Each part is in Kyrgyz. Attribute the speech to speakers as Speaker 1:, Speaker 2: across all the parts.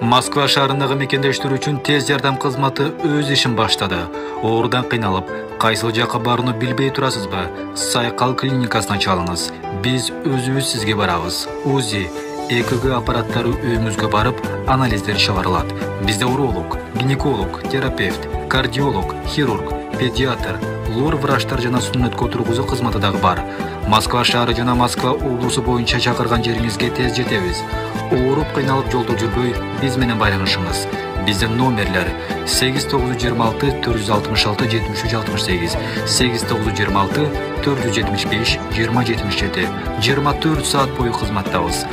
Speaker 1: Moskva шаарындагы мекендештер үчүн тез жардам кызматы өз ишин баштады. Оорудан кыйналып, кайсыл жакка барууну билбей турасызбы? Сайкал клиникасына чалыңыз. Биз өзүбүз сизге барабыз. УЗИ, ЭКГ аппараттары үйүңүзгө барып, анализдер чыгарылат. Бизде уролог, гинеколог, терапевт, кардиолог, хирург, педиатр, лор врачтар жана сүннөткө отургузуу кызматы дагы бар. Москва шаары жана Москва облусу боюнча чакырган жериңизге тез жетебиз. Ооруп кыйналып жолдо жүрбөй, биз менен байланышыңыз. Бизде номерлер 8926 466 7368, 8926 475 2077, 24 saat бою кызматтабыз.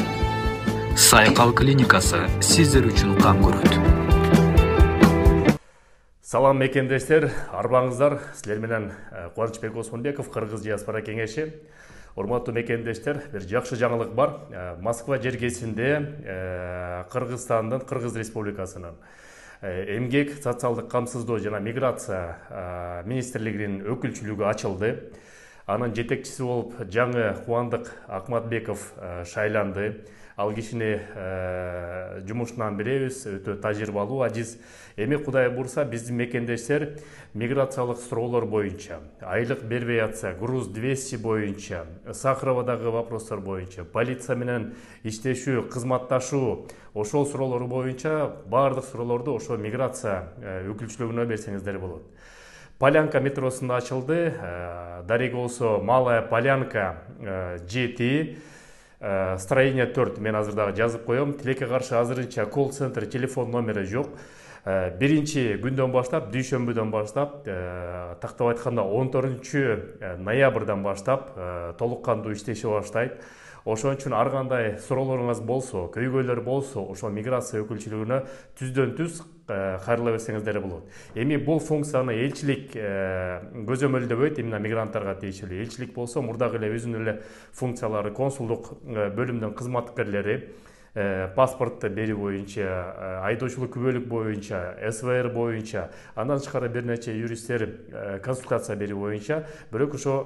Speaker 1: Сайкал клиникасы сиздер үчүн кам көрөт.
Speaker 2: Салам мекендештер, арбаңыздар, силер менен Кубанычбек Осмонбеков, Кыргыз диаспора кеңеши. Урматтуу мекендештер, бир жакшы жаңылык бар. Москва жергесинде Кыргызстандын, Кыргыз Республикасынын эмгек, социалдык камсыздоо жана миграция министрлигинин өкүлчүлүгү ачылды. Анын жетекчиси болуп жаңы Кубандык Акматбеков шайланды. Ал кишини жумушунан беребиз, өтө тажрыйбалуу, ажиз. Эми Кудай бурса, биздин мекендештер миграциялык суроолор боюнча, айлык бербей атса, груз 200 боюнча, Сахаровадагы вопростор боюнча, полиция менен иштешүү, кызматташуу, ошол суроолор боюнча баардык суроолорду ошо миграция өкүлчүлүгүнө берсеңиздер болот. Полянка метросунда ачылды, дареги болсо Малая Полянка 7, строение 4, мен азыр дагы жазып коем. Тилекке каршы азырынча колл-центр телефон номери жок. Биринчи күндөн баштап, дүйшөмбүдөн баштап, тактап айтканда 14 ноябрдан баштап толук кандуу иштеши баштайт. Ошон үчүн ар кандай суроолоруңуз болсо, көйгөйлөр болсо, ошо миграция өкүлчүлүгүнө түздөн-түз кайрыла берсеңиздер болот. Эми бул функцияны элчилик көзөмөлдөбөйт, именно мигранттарга тийиштүү. Элчилик болсо мурдагы эле өзүнүн эле функциялары, консулдук бөлүмдүн кызматкерлери паспортты берүү боюнча, айдоочулук күбөлүк боюнча, СВР боюнча, андан тышкары бир нече юристтер консультация берүү боюнча, бирок ошо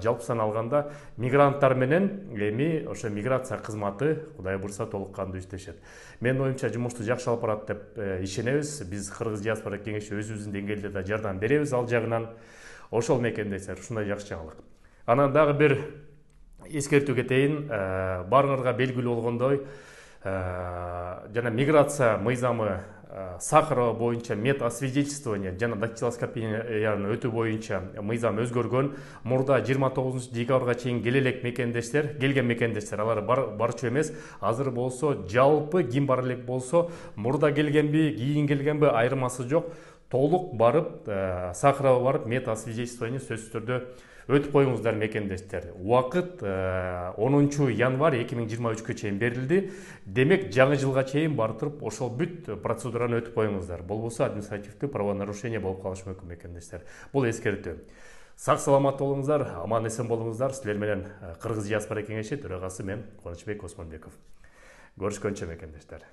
Speaker 2: жалпысынан алганда мигранттар менен эми ошо миграция кызматы Кудай бурса толук кандуу иштешет. Менин оюмча жумушту жакшы алып барат деп ишенебиз. Биз Кыргыз диаспора кеңеши өзүбүздүн деңгээлде да жардам беребиз ал жагынан. Ошол мекендештер, ушундай жакшы жаңылык. Анан дагы бир эскертүү кетейин. Баарыңарга белгилүү болгондой, жана миграция мыйзамы Сахарова боюнча медосвидетельствование жана дактилоскопияны өтүү боюнча мыйзам өзгөргөн. Мурда 29 декабрга чейин келген мекендештер, алар барчу эмес. Азыр болсо жалпы ким бар элек болсо, мурда келгенби, кийин келгенби айырмасы жок. Толук барып, Сахарова барып медосвидетельствование сөзсүз түрдө өтүп коюңуздар мекендештер. Убакыт 10 январь 2023-кө чейин берилди. Демек, жаңы жылга чейин барып туруп, ошол бүт процедураны өтүп коюңуздар. Болбосо административдүү правонарушение болуп калышы мүмкүн мекендештер. Бул эскертүү. Сак саламат болуңуздар, аман эсен болуңуздар. Силер менен Кыргыз диаспора кеңеши төрагасы мен Кубанычбек Осмонбеков. Көрүшкөнчө мекендештер.